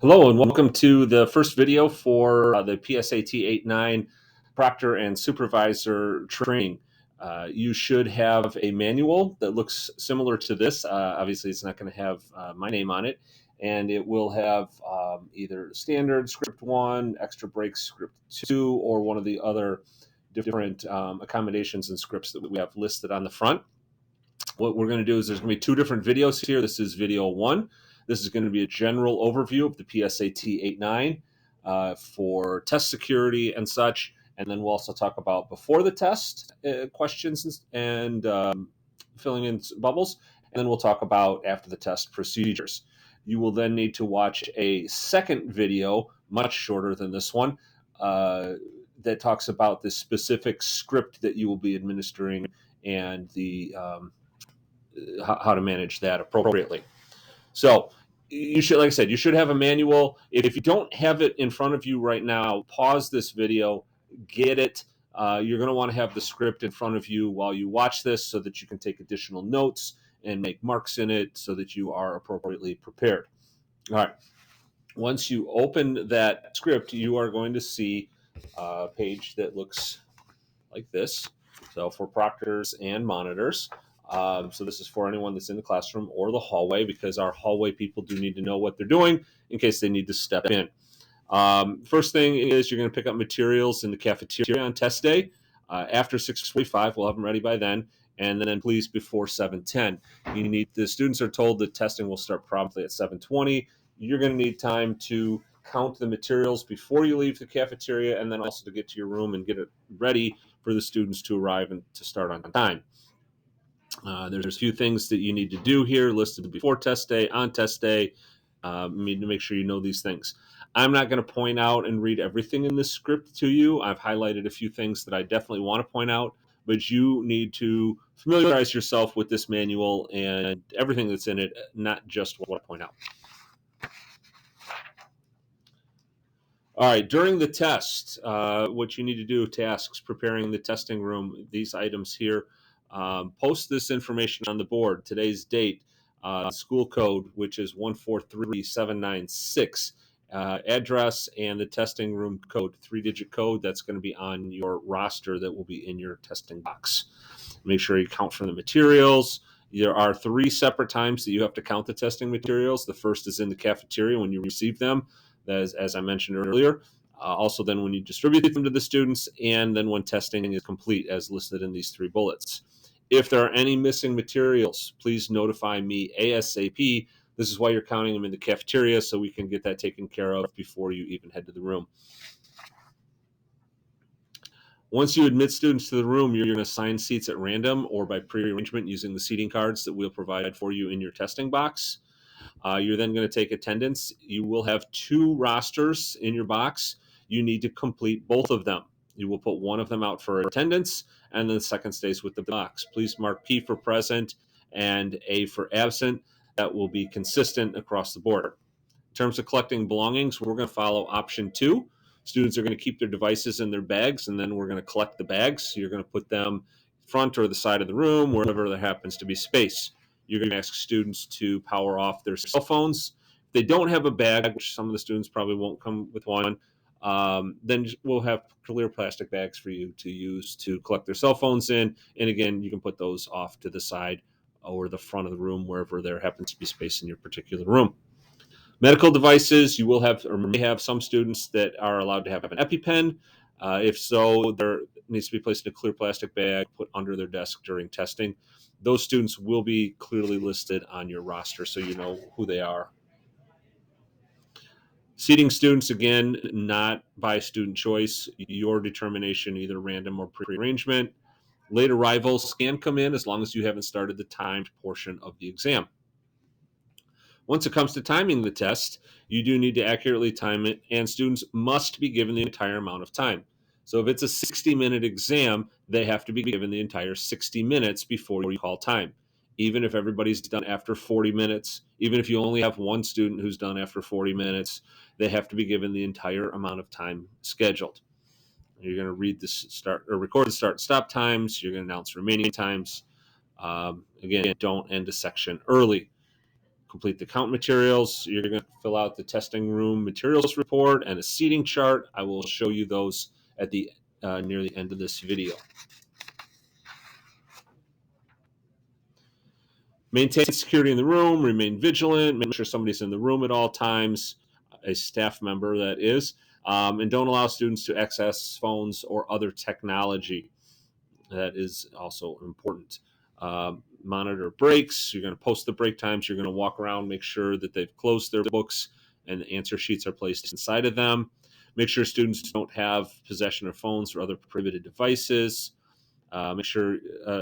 Hello and welcome to the first video for the PSAT 8-9 Proctor and Supervisor training. You should have a manual that looks similar to this. Obviously, it's not going to have my name on it, and it will have either standard script 1, extra breaks script 2, or one of the other different accommodations and scripts that we have listed on the front. What we're going to do is there's going to be two different videos here. This is video 1. This is going to be a general overview of the PSAT 8-9 for test security and such. And then we'll also talk about before the test questions and filling in bubbles. And then we'll talk about after the test procedures. You will then need to watch a second video, much shorter than this one, that talks about the specific script that you will be administering and the how to manage that appropriately. So you should, like I said, you should have a manual. If you don't have it in front of you right now, pause this video, get it. You're going to want to have the script in front of you while you watch this so that you can take additional notes and make marks in it so that you are appropriately prepared. All right. Once you open that script, you are going to see a page that looks like this. So for proctors and monitors. So this is for anyone that's in the classroom or the hallway, because our hallway people do need to know what they're doing in case they need to step in. First thing is you're going to pick up materials in the cafeteria on test day. After 6:45, we'll have them ready by then. And then please before 7:10. The students are told that testing will start promptly at 7:20. You're going to need time to count the materials before you leave the cafeteria, and then also to get to your room and get it ready for the students to arrive and to start on time. There's a few things that you need to do here listed before test day, on test day. You need to make sure you know these things. I'm not going to point out and read everything in this script to you. I've highlighted a few things that I definitely want to point out, but you need to familiarize yourself with this manual and everything that's in it, not just what I point out. All right, during the test, what you need to do, tasks, preparing the testing room, these items here, post this information on the board, today's date, school code, which is 143796, address, and the testing room code, 3-digit code that's going to be on your roster that will be in your testing box. Make sure you count from the materials. There are 3 separate times that you have to count the testing materials. The first is in the cafeteria when you receive them, as I mentioned earlier. Also then when you distribute them to the students, and then when testing is complete as listed in these 3 bullets. If there are any missing materials, please notify me ASAP. This is why you're counting them in the cafeteria, so we can get that taken care of before you even head to the room. Once you admit students to the room, you're going to assign seats at random or by pre-arrangement using the seating cards that we'll provide for you in your testing box. You're then going to take attendance. You will have 2 rosters in your box. You need to complete both of them. You will put one of them out for attendance, and then the second stays with the box. Please mark P for present and A for absent. That will be consistent across the board. In terms of collecting belongings, we're going to follow option 2. Students are going to keep their devices in their bags, and then we're going to collect the bags. So you're going to put them front or the side of the room, wherever there happens to be space. You're going to ask students to power off their cell phones. If they don't have a bag, which some of the students probably won't come with one, then we'll have clear plastic bags for you to use to collect their cell phones in. And again, you can put those off to the side or the front of the room, wherever there happens to be space in your particular room. Medical devices, you will have or may have some students that are allowed to have an EpiPen. If so, there needs to be placed in a clear plastic bag, put under their desk during testing. Those students will be clearly listed on your roster so you know who they are. Seating students, again, not by student choice, your determination, either random or pre-arrangement. Late arrivals can come in as long as you haven't started the timed portion of the exam. Once it comes to timing the test, you do need to accurately time it, and students must be given the entire amount of time. So if it's a 60-minute exam, they have to be given the entire 60 minutes before you call time. Even if everybody's done after 40 minutes, even if you only have one student who's done after 40 minutes, they have to be given the entire amount of time scheduled. You're going to read the start or record the start and stop times. You're going to announce remaining times. Again, don't end a section early. complete the count materials. You're going to fill out the testing room materials report and a seating chart. I will show you those at the near the end of this video. Maintain security in the room, remain vigilant, make sure somebody's in the room at all times, a staff member that is, and don't allow students to access phones or other technology. That is also important. Monitor breaks. You're going to post the break times. You're going to walk around, make sure that they've closed their books and the answer sheets are placed inside of them. Make sure students don't have possession of phones or other prohibited devices. Make sure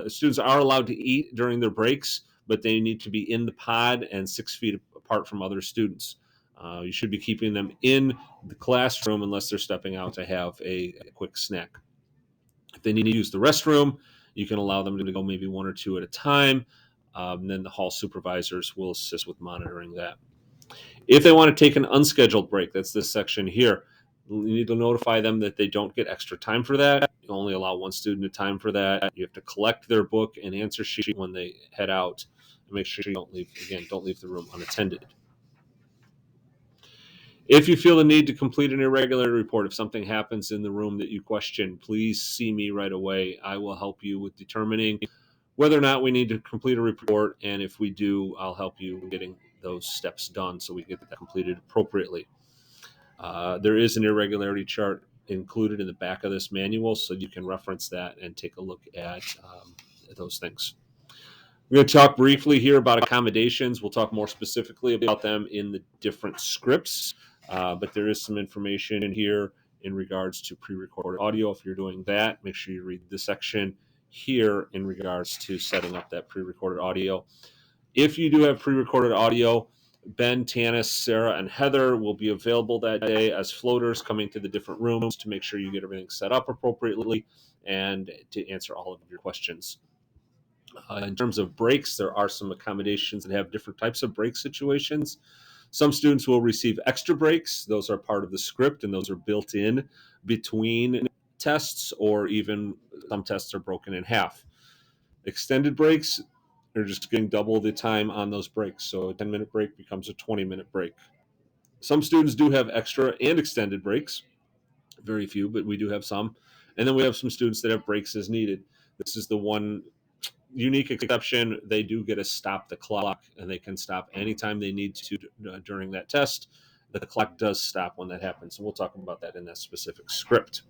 students are allowed to eat during their breaks, but they need to be in the pod and 6 feet apart from other students. You should be keeping them in the classroom unless they're stepping out to have a quick snack. If they need to use the restroom, you can allow them to go maybe 1 or 2 at a time. Then the hall supervisors will assist with monitoring that. If they want to take an unscheduled break, that's this section here, you need to notify them that they don't get extra time for that. You only allow 1 student at a time for that. You have to collect their book and answer sheet when they head out. And make sure you don't leave the room unattended. If you feel the need to complete an irregularity report, if something happens in the room that you question, please see me right away. I will help you with determining whether or not we need to complete a report, and if we do, I'll help you getting those steps done so we get that completed appropriately. There is an irregularity chart included in the back of this manual, so you can reference that and take a look at those things. We're going to talk briefly here about accommodations. We'll talk more specifically about them in the different scripts, but there is some information in here in regards to pre-recorded audio. If you're doing that, make sure you read the section here in regards to setting up that pre-recorded audio. If you do have pre-recorded audio, Ben, Tanis, Sarah, and Heather will be available that day as floaters coming to the different rooms to make sure you get everything set up appropriately and to answer all of your questions. In terms of breaks, there are some accommodations that have different types of break situations. Some students will receive extra breaks. Those are part of the script, and those are built in between tests, or even some tests are broken in half. Extended breaks, they're just getting double the time on those breaks. So a 10-minute break becomes a 20-minute break. Some students do have extra and extended breaks. Very few, but we do have some. And then we have some students that have breaks as needed. This is the one unique exception. They do get to stop the clock, and they can stop anytime they need to during that test. The clock does stop when that happens. So we'll talk about that in that specific script.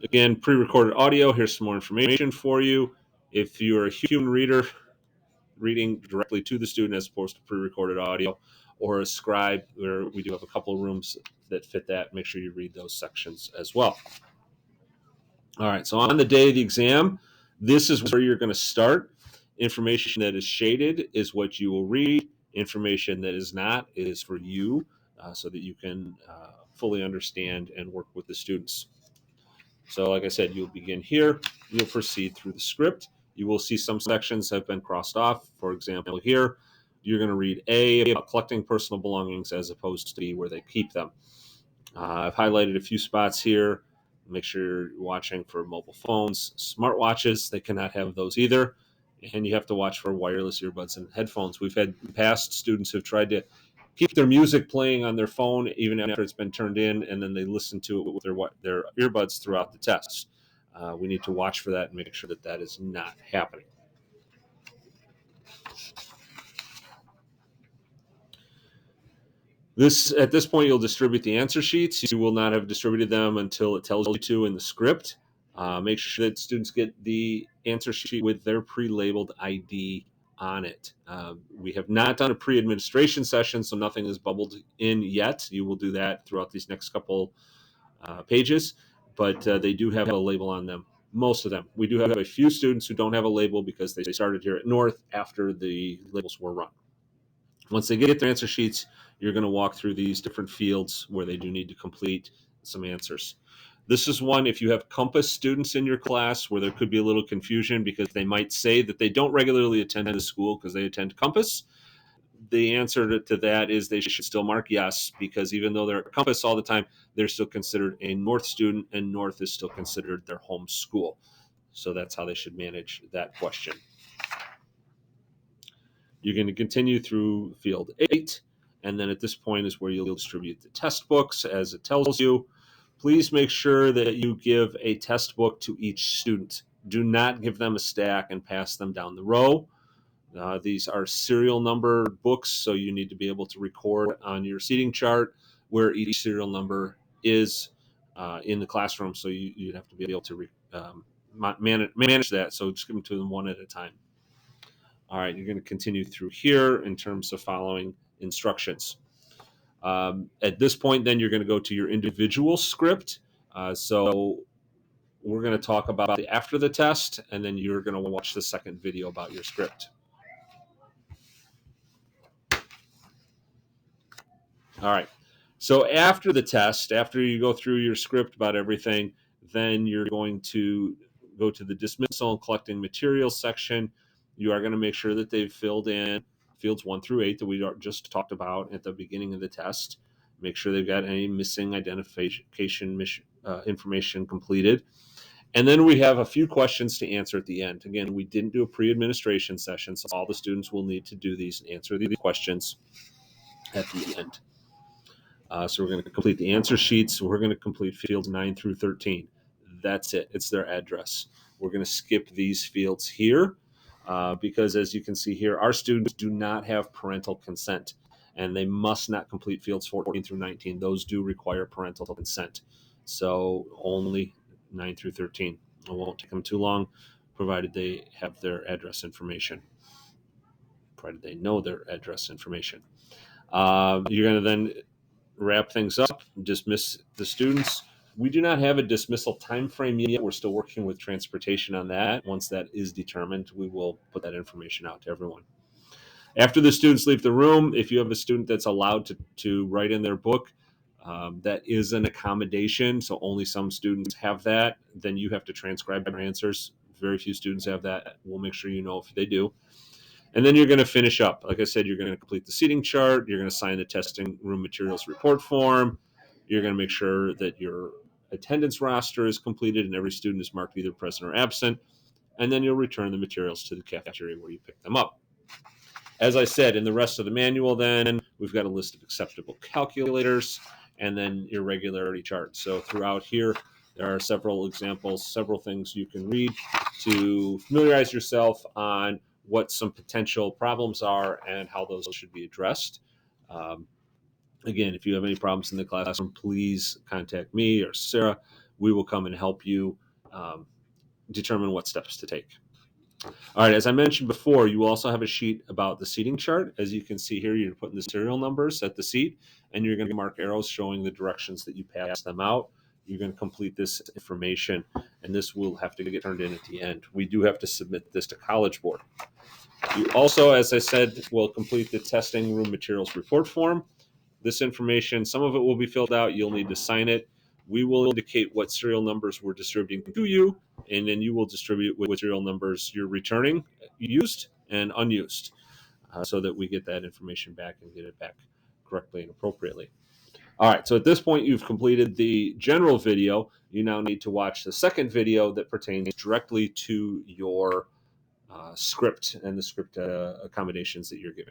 Again, pre-recorded audio. Here's some more information for you. If you're a human reader, reading directly to the student as opposed to pre-recorded audio, or a scribe, where we do have a couple of rooms that fit that, make sure you read those sections as well. All right, so on the day of the exam, this is where you're going to start. Information that is shaded is what you will read. Information that is not is for you, so that you can fully understand and work with the students. So like I said, you'll begin here. You'll proceed through the script. You will see some sections have been crossed off. For example, here, you're going to read A, about collecting personal belongings, as opposed to B, where they keep them. I've highlighted a few spots here. Make sure you're watching for mobile phones. Smartwatches, they cannot have those either. And you have to watch for wireless earbuds and headphones. We've had past students who've tried to keep their music playing on their phone even after it's been turned in, and then they listen to it with their earbuds throughout the tests. We need to watch for that and make sure that that is not happening. At this point, you'll distribute the answer sheets. You will not have distributed them until it tells you to in the script. Make sure that students get the answer sheet with their pre-labeled ID on it. We have not done a pre-administration session, so nothing is bubbled in yet. You will do that throughout these next couple pages, but they do have a label on them. Most of them. We do have a few students who don't have a label because they started here at North after the labels were run. Once they get their answer sheets, you're going to walk through these different fields where they do need to complete some answers. This is one, if you have Compass students in your class, where there could be a little confusion because they might say that they don't regularly attend the school because they attend Compass. the answer to that is they should still mark yes, because even though they're at Compass all the time, they're still considered a North student, and North is still considered their home school. So that's how they should manage that question. You're going to continue through field 8, and then at this point is where you'll distribute the test books as it tells you. Please make sure that you give a test book to each student. Do not give them a stack and pass them down the row. These are serial number books, so you need to be able to record on your seating chart where each serial number is in the classroom. So you'd have to be able to manage that. So just give them to them one at a time. All right, you're going to continue through here in terms of following instructions. At this point, then you're going to go to your individual script. So we're going to talk about the after the test, and then you're going to watch the second video about your script. All right. So after the test, after you go through your script about everything, then you're going to go to the dismissal and collecting materials section. You are going to make sure that they've filled in fields 1 through 8 that we just talked about at the beginning of the test. Make sure they've got any missing identification information completed. And then we have a few questions to answer at the end. Again, we didn't do a pre-administration session, so all the students will need to do these and answer these questions at the end. So we're going to complete the answer sheets. We're going to complete fields 9 through 13. That's it. It's their address. We're going to skip these fields here because, as you can see here, our students do not have parental consent, and they must not complete fields 14 through 19. Those do require parental consent. So only 9 through 13. It won't take them too long, provided they have their address information, provided they know their address information. You're going to then wrap things up, dismiss the students. We do not have a dismissal time frame yet. We're still working with transportation on that. Once that is determined, we will put that information out to everyone. After the students leave the room, if you have a student that's allowed to write in their book, that is an accommodation, so only some students have that. Then you have to transcribe their answers. Very few students have that. We'll make sure you know if they do. And then you're going to finish up. Like I said, you're going to complete the seating chart. You're going to sign the testing room materials report form. You're going to make sure that your attendance roster is completed and every student is marked either present or absent. And then you'll return the materials to the cafeteria where you pick them up. As I said, in the rest of the manual, then we've got a list of acceptable calculators and then your regularity chart. So throughout here, there are several examples, several things you can read to familiarize yourself on what some potential problems are and how those should be addressed. Again, if you have any problems in the classroom, please contact me or Sarah. We will come and help you determine what steps to take. All right, as I mentioned before, you will also have a sheet about the seating chart. As you can see here, you're putting the serial numbers at the seat, and you're going to mark arrows showing the directions that you pass them out. You're going to complete this information, and this will have to get turned in at the end. We do have to submit this to College Board. You also, as I said, will complete the testing room materials report form. This information, some of it will be filled out. You'll need to sign it. We will indicate what serial numbers we're distributing to you, and then you will distribute what serial numbers you're returning, used and unused, so that we get that information back and get it back correctly and appropriately. All right, so at this point, you've completed the general video. You now need to watch the second video that pertains directly to your script and the script accommodations that you're giving.